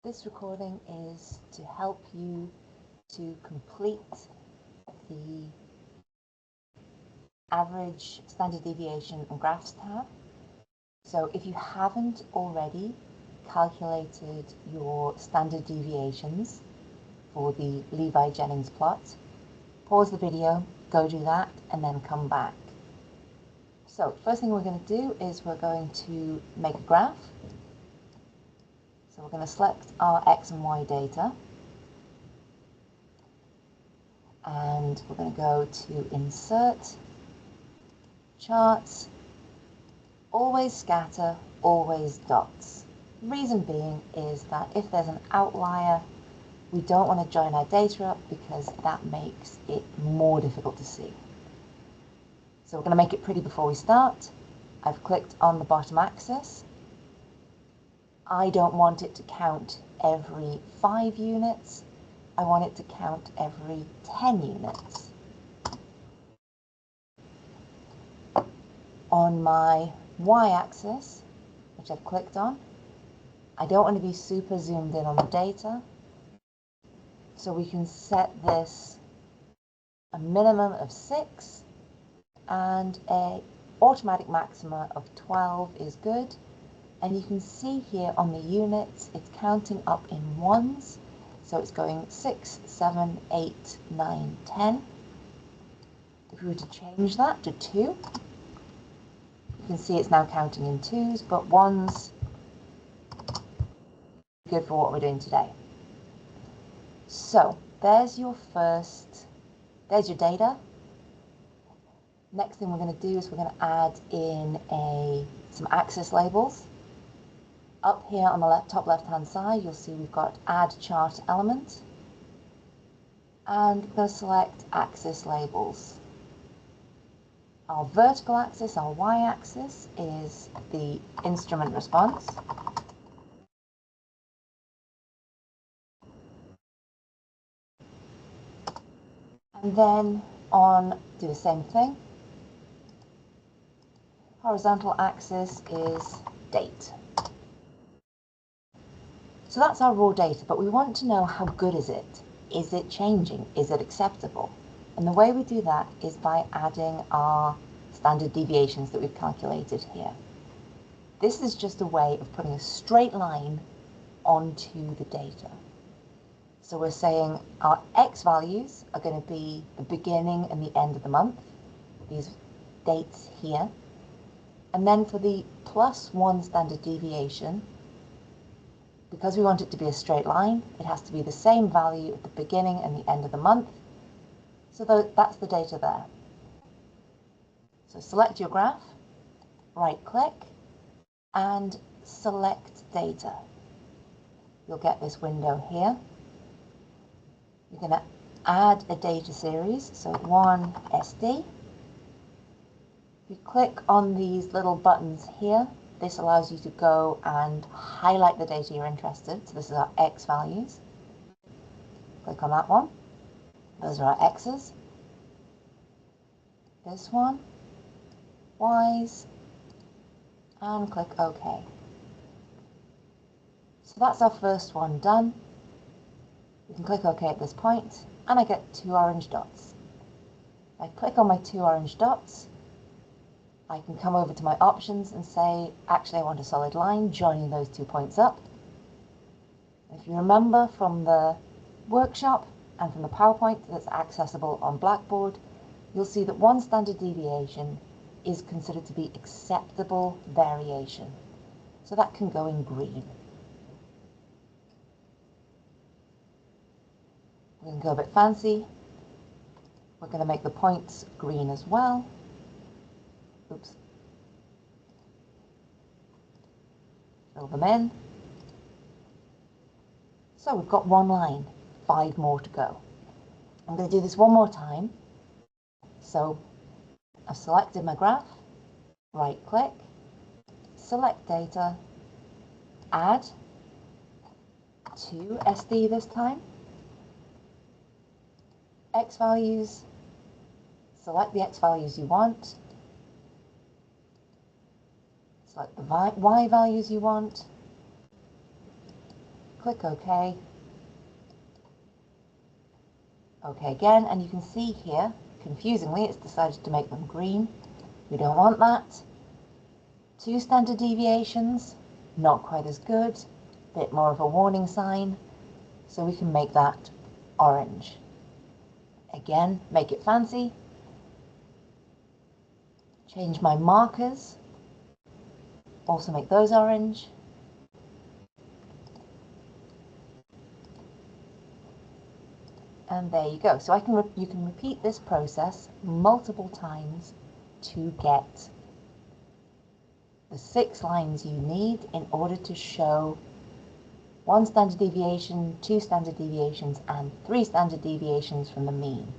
This recording is to help you to complete the average, standard deviation and graphs tab. So if you haven't already calculated your standard deviations for the Levi-Jennings plot, pause the video, go do that, and then come back. So first thing we're going to do is we're going to make a graph. So we're going to select our X and Y data, and we're going to go to Insert, Charts, Always Scatter, Always Dots. Reason being is that if there's an outlier, we don't want to join our data up because that makes it more difficult to see. So we're going to make it pretty before we start. I've clicked on the bottom axis. I don't want it to count every 5 units. I want it to count every 10 units. On my y-axis, which I've clicked on, I don't want to be super zoomed in on the data. So we can set this a minimum of 6 and an automatic maxima of 12 is good. And you can see here on the units, it's counting up in ones. So it's going 6, 7, 8, 9, 10. If we were to change that to 2, you can see it's now counting in 2s, but 1s, good for what we're doing today. So there's your data. Next thing we're going to do is we're going to add in some axis labels. Up here on the top left-hand side, you'll see we've got Add Chart Element. And we're going to select Axis Labels. Our vertical axis, our y-axis, is the instrument response. And then do the same thing. Horizontal axis is date. So that's our raw data, but we want to know how good is it? Is it changing? Is it acceptable? And the way we do that is by adding our standard deviations that we've calculated here. This is just a way of putting a straight line onto the data. So we're saying our X values are going to be the beginning and the end of the month, these dates here. And then for the +1 standard deviation, because we want it to be a straight line, it has to be the same value at the beginning and the end of the month. So that's the data there. So select your graph, right-click, and select data. You'll get this window here. You're going to add a data series, so 1 SD. You click on these little buttons here. This allows you to go and highlight the data you're interested in. So this is our X values. Click on that one. Those are our X's. This one, Y's, and click OK. So that's our first one done. You can click OK at this point, and I get 2 orange dots. I click on my 2 orange dots. I can come over to my options and say, actually, I want a solid line, joining those 2 points up. If you remember from the workshop and from the PowerPoint that's accessible on Blackboard, you'll see that 1 standard deviation is considered to be acceptable variation. So that can go in green. We can go a bit fancy. We're going to make the points green as well. Oops. Fill them in. So we've got 1 line, 5 more to go. I'm going to do this one more time. So I've selected my graph, right-click, select data, add to SD this time, X values, select the X values you want, select the Y values you want, click OK. OK again, and you can see here, confusingly, it's decided to make them green. We don't want that. 2 standard deviations, not quite as good, bit more of a warning sign, so we can make that orange. Again, make it fancy. Change my markers, also make those orange. And there you go. So you can repeat this process multiple times to get the 6 lines you need in order to show 1 standard deviation, 2 standard deviations, and 3 standard deviations from the mean.